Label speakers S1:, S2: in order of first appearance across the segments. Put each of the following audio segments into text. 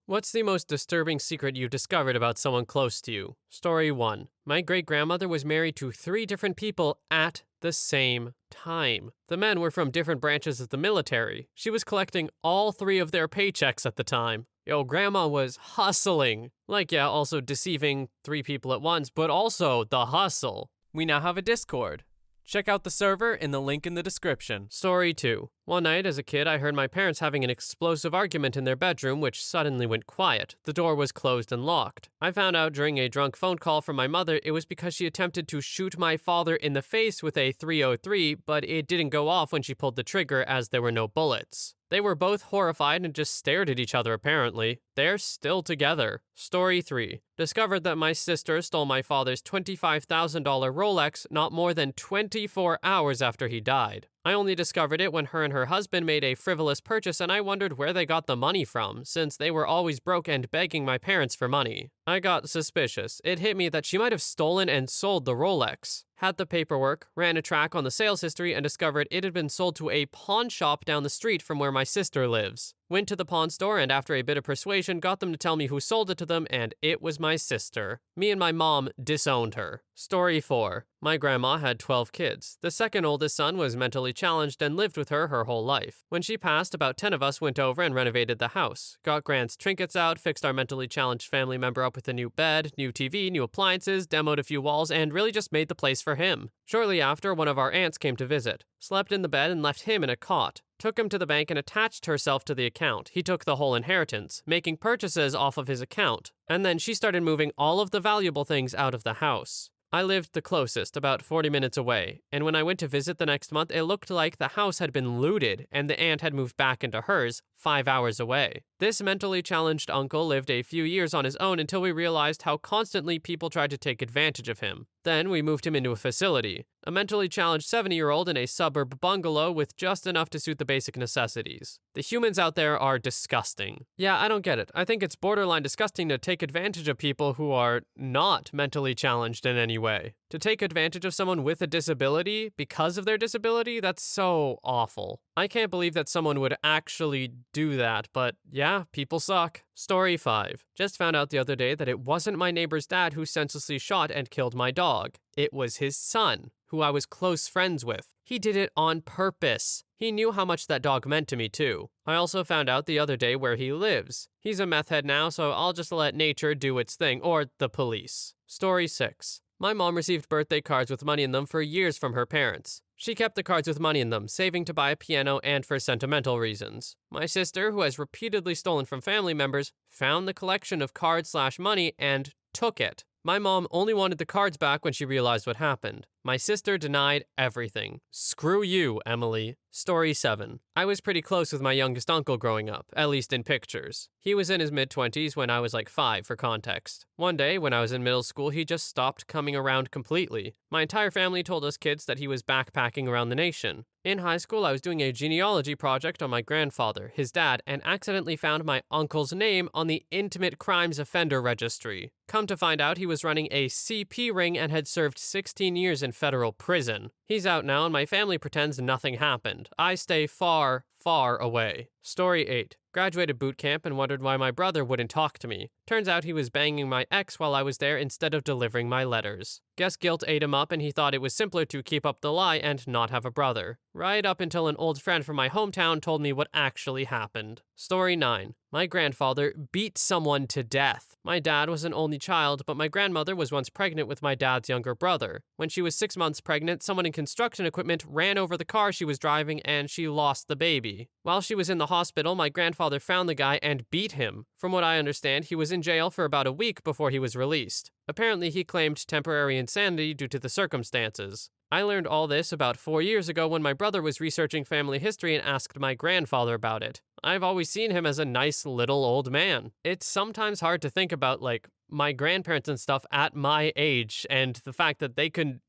S1: What's the most disturbing secret you've discovered about someone close to you? Story 1. My great grandmother was married to 3 different people at the same time. The men were from different branches of the military. She was collecting all 3 of their paychecks at the time. Yo, grandma was hustling. Like, yeah, also deceiving 3 people at once, but also the hustle. We now have a Discord. Check out the server in the link in the description. Story 2. One night as a kid, I heard my parents having an explosive argument in their bedroom, which suddenly went quiet. The door was closed and locked. I found out during a drunk phone call from my mother it was because she attempted to shoot my father in the face with a .303, but it didn't go off when she pulled the trigger as there were no bullets. They were both horrified and just stared at each other apparently. They're still together. Story 3. Discovered that my sister stole my father's $25,000 Rolex not more than 24 hours after he died. I only discovered it when her and her husband made a frivolous purchase, and I wondered where they got the money from, since they were always broke and begging my parents for money. I got suspicious. It hit me that she might have stolen and sold the Rolex. Had the paperwork, ran a track on the sales history, and discovered it had been sold to a pawn shop down the street from where my sister lives. Went to the pawn store and after a bit of persuasion got them to tell me who sold it to them, and it was my sister. Me and my mom disowned her. Story 4. My grandma had 12 kids. The second oldest son was mentally challenged and lived with her whole life. When she passed, about 10 of us went over and renovated the house. Got Grant's trinkets out, fixed our mentally challenged family member up with a new bed, new TV, new appliances, demoed a few walls, and really just made the place for him. Shortly after, one of our aunts came to visit. Slept in the bed and left him in a cot. Took him to the bank and attached herself to the account. He took the whole inheritance, making purchases off of his account. And then she started moving all of the valuable things out of the house. I lived the closest, about 40 minutes away, and when I went to visit the next month, it looked like the house had been looted and the aunt had moved back into hers 5 hours away. This mentally challenged uncle lived a few years on his own until we realized how constantly people tried to take advantage of him. Then we moved him into a facility, a mentally challenged 70-year-old in a suburb bungalow with just enough to suit the basic necessities. The humans out there are disgusting. Yeah, I don't get it. I think it's borderline disgusting to take advantage of people who are not mentally challenged in any way. To take advantage of someone with a disability because of their disability, that's so awful. I can't believe that someone would actually do that, but yeah, people suck. Story 5. Just found out the other day that it wasn't my neighbor's dad who senselessly shot and killed my dog. It was his son, who I was close friends with. He did it on purpose. He knew how much that dog meant to me too. I also found out the other day where he lives. He's a meth head now, so I'll just let nature do its thing, or the police. Story 6. My mom received birthday cards with money in them for years from her parents. She kept the cards with money in them, saving to buy a piano and for sentimental reasons. My sister, who has repeatedly stolen from family members, found the collection of cards/money and took it. My mom only wanted the cards back when she realized what happened. My sister denied everything. Screw you, Emily. Story 7. I was pretty close with my youngest uncle growing up, at least in pictures. He was in his mid-20s when I was like 5 for context. One day, when I was in middle school, he just stopped coming around completely. My entire family told us kids that he was backpacking around the nation. In high school, I was doing a genealogy project on my grandfather, his dad, and accidentally found my uncle's name on the Intimate Crimes Offender Registry. Come to find out, he was running a CP ring and had served 16 years in federal prison. He's out now and my family pretends nothing happened. I stay far, far away. Story 8. Graduated boot camp and wondered why my brother wouldn't talk to me. Turns out he was banging my ex while I was there instead of delivering my letters. Guess guilt ate him up and he thought it was simpler to keep up the lie and not have a brother. Right up until an old friend from my hometown told me what actually happened. Story 9. My grandfather beat someone to death. My dad was an only child, but my grandmother was once pregnant with my dad's younger brother. When she was 6 months pregnant, someone in construction equipment ran over the car she was driving and she lost the baby. While she was in the hospital, my grandfather found the guy and beat him. From what I understand, he was in jail for about a week before he was released. Apparently, he claimed temporary insanity due to the circumstances. I learned all this about 4 years ago when my brother was researching family history and asked my grandfather about it. I've always seen him as a nice little old man. It's sometimes hard to think about, like, my grandparents and stuff at my age and the fact that they could,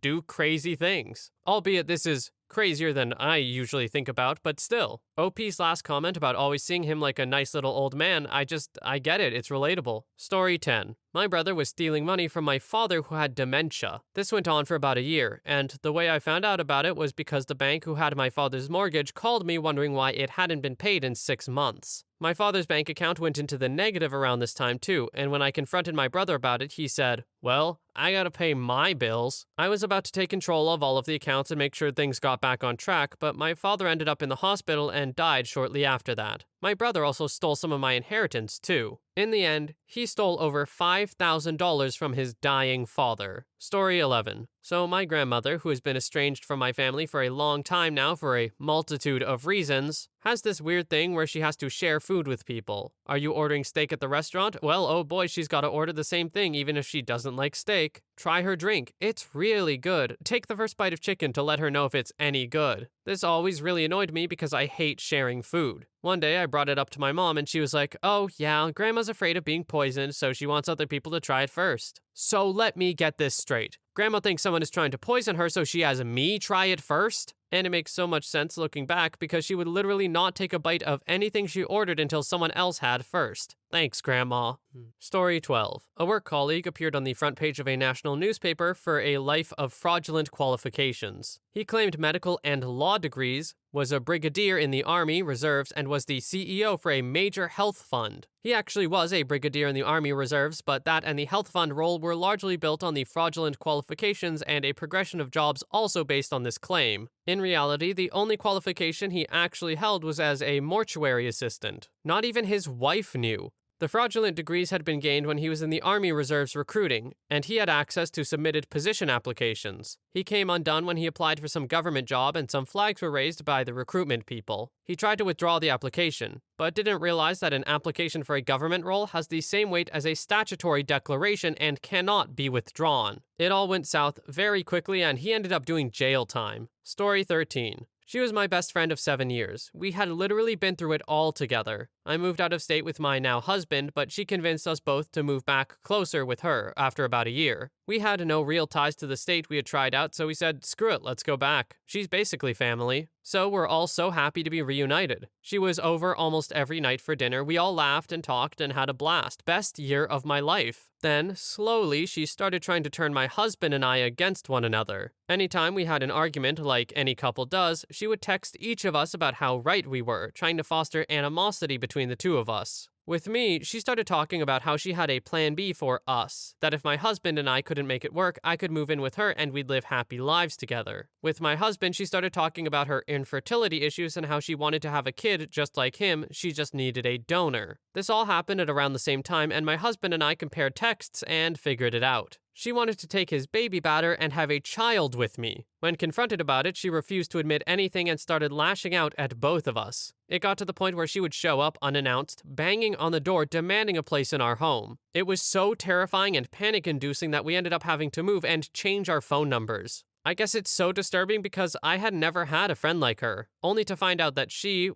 S1: do crazy things. Albeit this is crazier than I usually think about, but still. OP's last comment about always seeing him like a nice little old man, I get it, it's relatable. Story 10. My brother was stealing money from my father who had dementia. This went on for about a year, and the way I found out about it was because the bank who had my father's mortgage called me wondering why it hadn't been paid in 6 months. My father's bank account went into the negative around this time too, and when I confronted my brother about it, he said, "Well, I gotta pay my bills." I was about to take control of all of the accounts and make sure things got back on track, but my father ended up in the hospital and died shortly after that. My brother also stole some of my inheritance too. In the end, he stole over $5,000 from his dying father. Story 11. So my grandmother, who has been estranged from my family for a long time now for a multitude of reasons, has this weird thing where she has to share food with people. Are you ordering steak at the restaurant? Well, oh boy, she's got to order the same thing even if she doesn't like steak. Try her drink. It's really good. Take the first bite of chicken to let her know if it's any good. This always really annoyed me because I hate sharing food. One day I brought it up to my mom and she was like, "Oh yeah, Grandma's afraid of being poisoned, so she wants other people to try it first." So let me get this straight. Grandma thinks someone is trying to poison her, so she has me try it first? And it makes so much sense looking back because she would literally not take a bite of anything she ordered until someone else had first. Thanks, Grandma. Story 12. A work colleague appeared on the front page of a national newspaper for a life of fraudulent qualifications. He claimed medical and law degrees, was a brigadier in the Army Reserves, and was the CEO for a major health fund. He actually was a brigadier in the Army Reserves, but that and the health fund role were largely built on the fraudulent qualifications and a progression of jobs also based on this claim. In reality, the only qualification he actually held was as a mortuary assistant. Not even his wife knew. The fraudulent degrees had been gained when he was in the Army Reserves recruiting, and he had access to submitted position applications. He came undone when he applied for some government job and some flags were raised by the recruitment people. He tried to withdraw the application, but didn't realize that an application for a government role has the same weight as a statutory declaration and cannot be withdrawn. It all went south very quickly and he ended up doing jail time. Story 13. She was my best friend of 7 years. We had literally been through it all together. I moved out of state with my now husband, but she convinced us both to move back closer with her after about a year. We had no real ties to the state we had tried out, so we said, screw it, let's go back. She's basically family. So we're all so happy to be reunited. She was over almost every night for dinner. We all laughed and talked and had a blast. Best year of my life. Then, slowly, she started trying to turn my husband and I against one another. Anytime we had an argument, like any couple does, she would text each of us about how right we were, trying to foster animosity between the two of us. With me, she started talking about how she had a plan B for us, that if my husband and I couldn't make it work, I could move in with her and we'd live happy lives together. With my husband, she started talking about her infertility issues and how she wanted to have a kid just like him, she just needed a donor. This all happened at around the same time, and my husband and I compared texts and figured it out. She wanted to take his baby batter and have a child with me. When confronted about it, she refused to admit anything and started lashing out at both of us. It got to the point where she would show up unannounced, banging on the door, demanding a place in our home. It was so terrifying and panic-inducing that we ended up having to move and change our phone numbers. I guess it's so disturbing because I had never had a friend like her, only to find out that she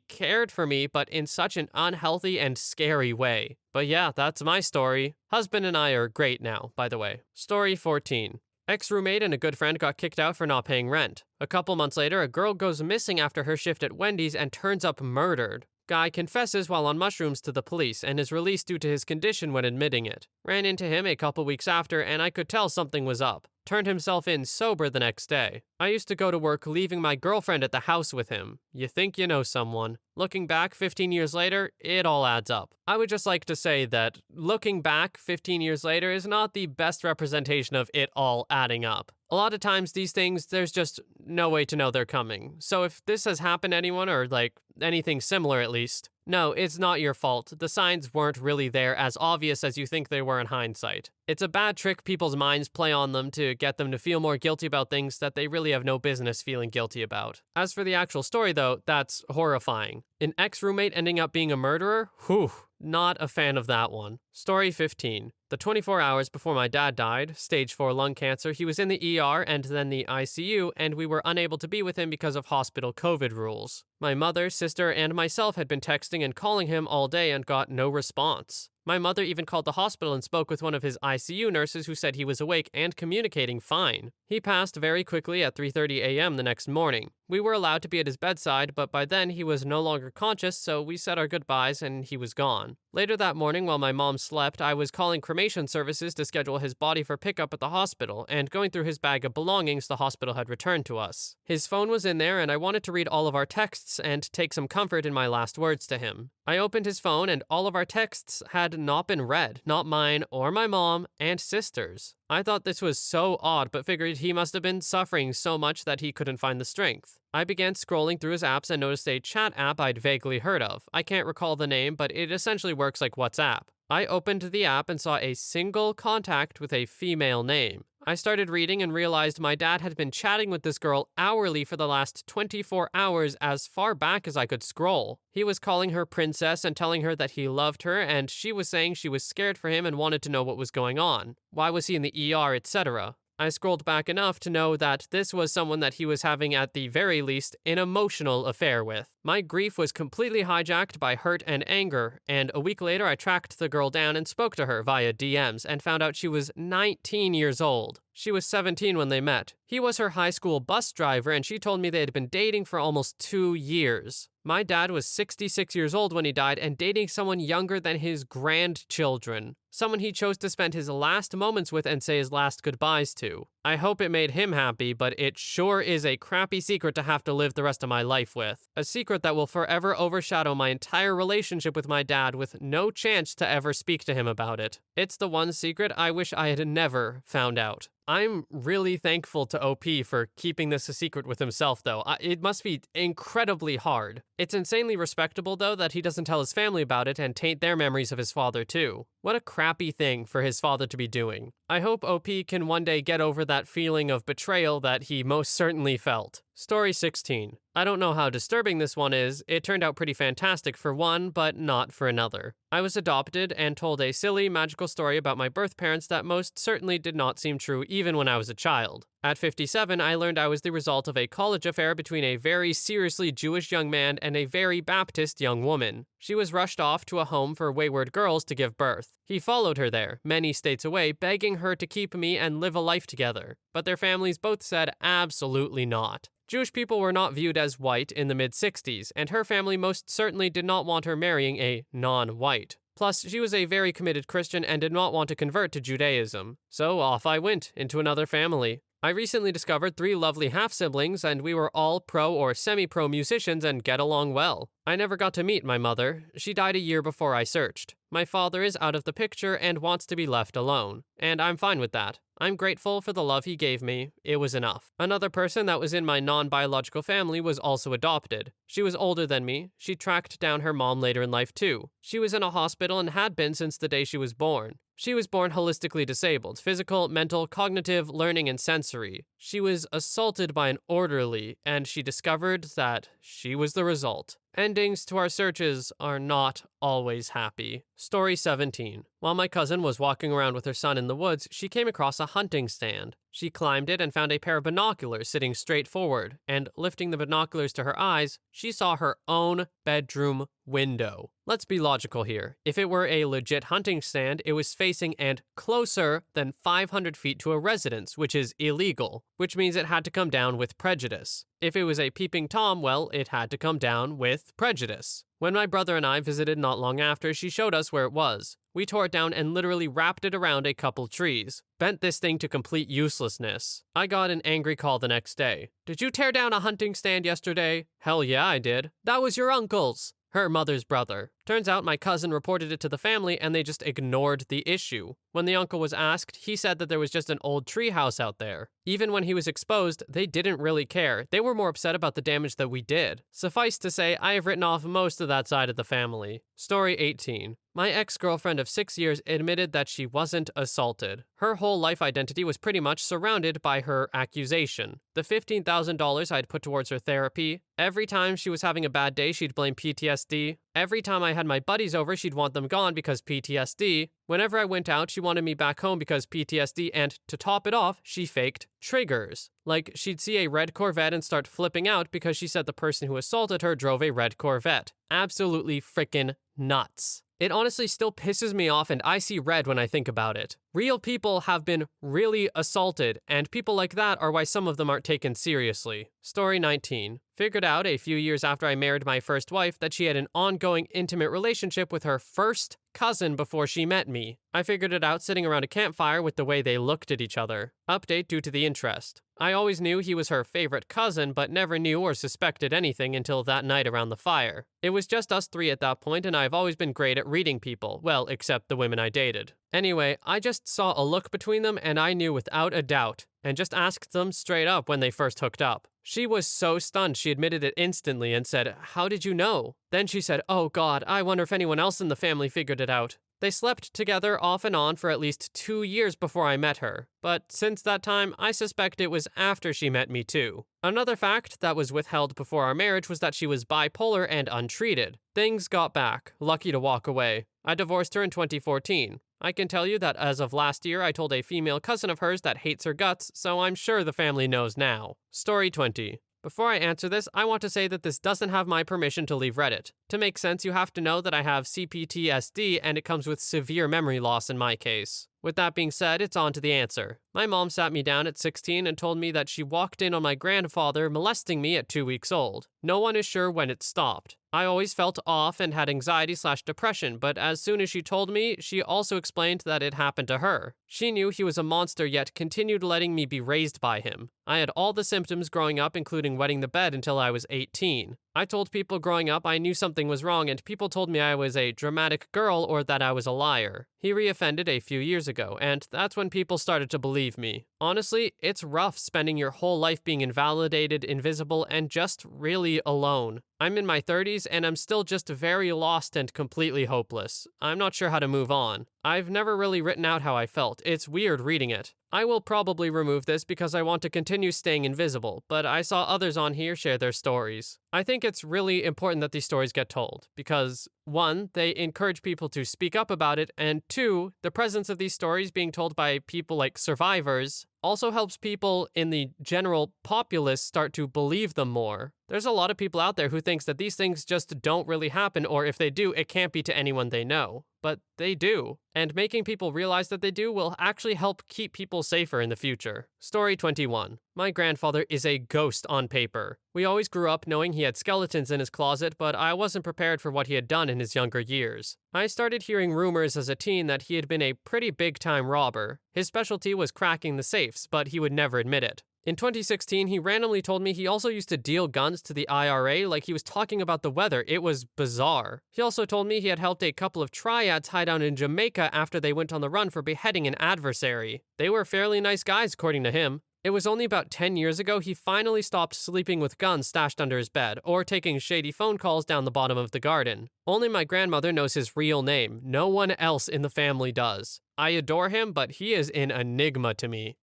S1: cared for me, but in such an unhealthy and scary way. But yeah, that's my story. Husband and I are great now, by the way. Story 14. Ex-roommate and a good friend got kicked out for not paying rent. A couple months later, a girl goes missing after her shift at Wendy's and turns up murdered. Guy confesses while on mushrooms to the police and is released due to his condition when admitting it. Ran into him a couple weeks after and I could tell something was up. Turned himself in sober the next day. I used to go to work leaving my girlfriend at the house with him. You think you know someone. Looking back 15 years later, it all adds up. I would just like to say that looking back 15 years later is not the best representation of it all adding up. A lot of times these things, there's just no way to know they're coming. So if this has happened to anyone, or like anything similar at least, no, it's not your fault. The signs weren't really there as obvious as you think they were in hindsight. It's a bad trick people's minds play on them to get them to feel more guilty about things that they really have no business feeling guilty about. As for the actual story though, that's horrifying. An ex-roommate ending up being a murderer? Whew, not a fan of that one. Story 15. The 24 hours before my dad died, stage 4 lung cancer, he was in the ER and then the ICU, and we were unable to be with him because of hospital COVID rules. My mother, sister, and myself had been texting and calling him all day and got no response. My mother even called the hospital and spoke with one of his ICU nurses who said he was awake and communicating fine. He passed very quickly at 3:30 a.m. the next morning. We were allowed to be at his bedside, but by then he was no longer conscious, so we said our goodbyes and he was gone. Later that morning, while my mom slept, I was calling cremation services to schedule his body for pickup at the hospital and going through his bag of belongings the hospital had returned to us. His phone was in there and I wanted to read all of our texts and take some comfort in my last words to him. I opened his phone and all of our texts had not been read, not mine or my mom and sister's. I thought this was so odd, but figured he must have been suffering so much that he couldn't find the strength. I began scrolling through his apps and noticed a chat app I'd vaguely heard of. I can't recall the name, but it essentially works like WhatsApp. I opened the app and saw a single contact with a female name. I started reading and realized my dad had been chatting with this girl hourly for the last 24 hours as far back as I could scroll. He was calling her princess and telling her that he loved her, and she was saying she was scared for him and wanted to know what was going on. Why was he in the ER, etc. I scrolled back enough to know that this was someone that he was having at the very least an emotional affair with. My grief was completely hijacked by hurt and anger, and a week later I tracked the girl down and spoke to her via DMs and found out she was 19 years old. She was 17 when they met. He was her high school bus driver, and she told me they had been dating for almost 2 years. My dad was 66 years old when he died and dating someone younger than his grandchildren. Someone he chose to spend his last moments with and say his last goodbyes to. I hope it made him happy, but it sure is a crappy secret to have to live the rest of my life with. A secret that will forever overshadow my entire relationship with my dad with no chance to ever speak to him about it. It's the one secret I wish I had never found out. I'm really thankful to OP for keeping this a secret with himself, though. It must be incredibly hard. It's insanely respectable, though, that he doesn't tell his family about it and taint their memories of his father, too. What a crappy thing for his father to be doing. I hope OP can one day get over that feeling of betrayal that he most certainly felt. Story 16. I don't know how disturbing this one is. It turned out pretty fantastic for one, but not for another. I was adopted and told a silly, magical story about my birth parents that most certainly did not seem true even when I was a child. At 57, I learned I was the result of a college affair between a very seriously Jewish young man and a very Baptist young woman. She was rushed off to a home for wayward girls to give birth. He followed her there, many states away, begging her to keep me and live a life together. But their families both said absolutely not. Jewish people were not viewed as white in the mid-60s, and her family most certainly did not want her marrying a non-white. Plus, she was a very committed Christian and did not want to convert to Judaism. So off I went, into another family. I recently discovered 3 lovely half-siblings, and we were all pro or semi-pro musicians and get along well. I never got to meet my mother. She died a year before I searched. My father is out of the picture and wants to be left alone, and I'm fine with that. I'm grateful for the love he gave me. It was enough. Another person that was in my non-biological family was also adopted. She was older than me. She tracked down her mom later in life too. She was in a hospital and had been since the day she was born. She was born holistically disabled, physical, mental, cognitive, learning, and sensory. She was assaulted by an orderly, and she discovered that she was the result. Endings to our searches are not always happy. Story 17. While my cousin was walking around with her son in the woods, she came across a hunting stand. She climbed it and found a pair of binoculars sitting straight forward, and lifting the binoculars to her eyes, she saw her own bedroom window. Let's be logical here. If it were a legit hunting stand, it was facing and closer than 500 feet to a residence, which is illegal, which means it had to come down with prejudice. If it was a Peeping Tom, well, it had to come down with prejudice. When my brother and I visited not long after, she showed us where it was. We tore it down and literally wrapped it around a couple trees. Bent this thing to complete uselessness. I got an angry call the next day. "Did you tear down a hunting stand yesterday?" "Hell yeah, I did." "That was your uncle's." Her mother's brother. Turns out my cousin reported it to the family and they just ignored the issue. When the uncle was asked, he said that there was just an old tree house out there. Even when he was exposed, they didn't really care. They were more upset about the damage that we did. Suffice to say, I have written off most of that side of the family. Story 18. My ex-girlfriend of 6 years admitted that she wasn't assaulted. Her whole life identity was pretty much surrounded by her accusation. The $15,000 I'd put towards her therapy. Every time she was having a bad day, she'd blame PTSD. Every time I had my buddies over, she'd want them gone because PTSD. Whenever I went out, she wanted me back home because PTSD, and to top it off, she faked triggers. Like, she'd see a red Corvette and start flipping out because she said the person who assaulted her drove a red Corvette. Absolutely frickin' nuts. It honestly still pisses me off, and I see red when I think about it. Real people have been really assaulted, and people like that are why some of them aren't taken seriously. Story 19. Figured out a few years after I married my first wife that she had an ongoing intimate relationship with her first cousin before she met me. I figured it out sitting around a campfire with the way they looked at each other. Update due to the interest. I always knew he was her favorite cousin, but never knew or suspected anything until that night around the fire. It was just us three at that point, and I've always been great at reading people. Well, except the women I dated. Anyway, I just saw a look between them and I knew without a doubt, and just asked them straight up when they first hooked up. She was so stunned she admitted it instantly and said, "How did you know?" Then she said, "Oh God, I wonder if anyone else in the family figured it out." They slept together off and on for at least 2 years before I met her, but since that time, I suspect it was after she met me too. Another fact that was withheld before our marriage was that she was bipolar and untreated. Things got back, lucky to walk away. I divorced her in 2014. I can tell you that as of last year, I told a female cousin of hers that hates her guts, so I'm sure the family knows now. Story 20. Before I answer this, I want to say that this doesn't have my permission to leave Reddit. To make sense, you have to know that I have CPTSD and it comes with severe memory loss in my case. With that being said, it's on to the answer. My mom sat me down at 16 and told me that she walked in on my grandfather molesting me at 2 weeks old. No one is sure when it stopped. I always felt off and had anxiety/depression, but as soon as she told me, she also explained that it happened to her. She knew he was a monster yet continued letting me be raised by him. I had all the symptoms growing up, including wetting the bed until I was 18. I told people growing up I knew something was wrong and people told me I was a dramatic girl or that I was a liar. He reoffended a few years ago, and that's when people started to believe me. Honestly, it's rough spending your whole life being invalidated, invisible, and just really alone. I'm in my 30s and I'm still just very lost and completely hopeless. I'm not sure how to move on. I've never really written out how I felt. It's weird reading it. I will probably remove this because I want to continue staying invisible, but I saw others on here share their stories. I think it's really important that these stories get told because 1, they encourage people to speak up about it, and 2, the presence of these stories being told by people like survivors also helps people in the general populace start to believe them more. There's a lot of people out there who thinks that these things just don't really happen, or if they do, it can't be to anyone they know. But they do. And making people realize that they do will actually help keep people safer in the future. Story 21. My grandfather is a ghost on paper. We always grew up knowing he had skeletons in his closet, but I wasn't prepared for what he had done in his younger years. I started hearing rumors as a teen that he had been a pretty big-time robber. His specialty was cracking the safes, but he would never admit it. In 2016, he randomly told me he also used to deal guns to the IRA like he was talking about the weather. It was bizarre. He also told me he had helped a couple of triads hide down in Jamaica after they went on the run for beheading an adversary. They were fairly nice guys, according to him. It was only about 10 years ago he finally stopped sleeping with guns stashed under his bed or taking shady phone calls down the bottom of the garden. Only my grandmother knows his real name. No one else in the family does. I adore him, but he is an enigma to me.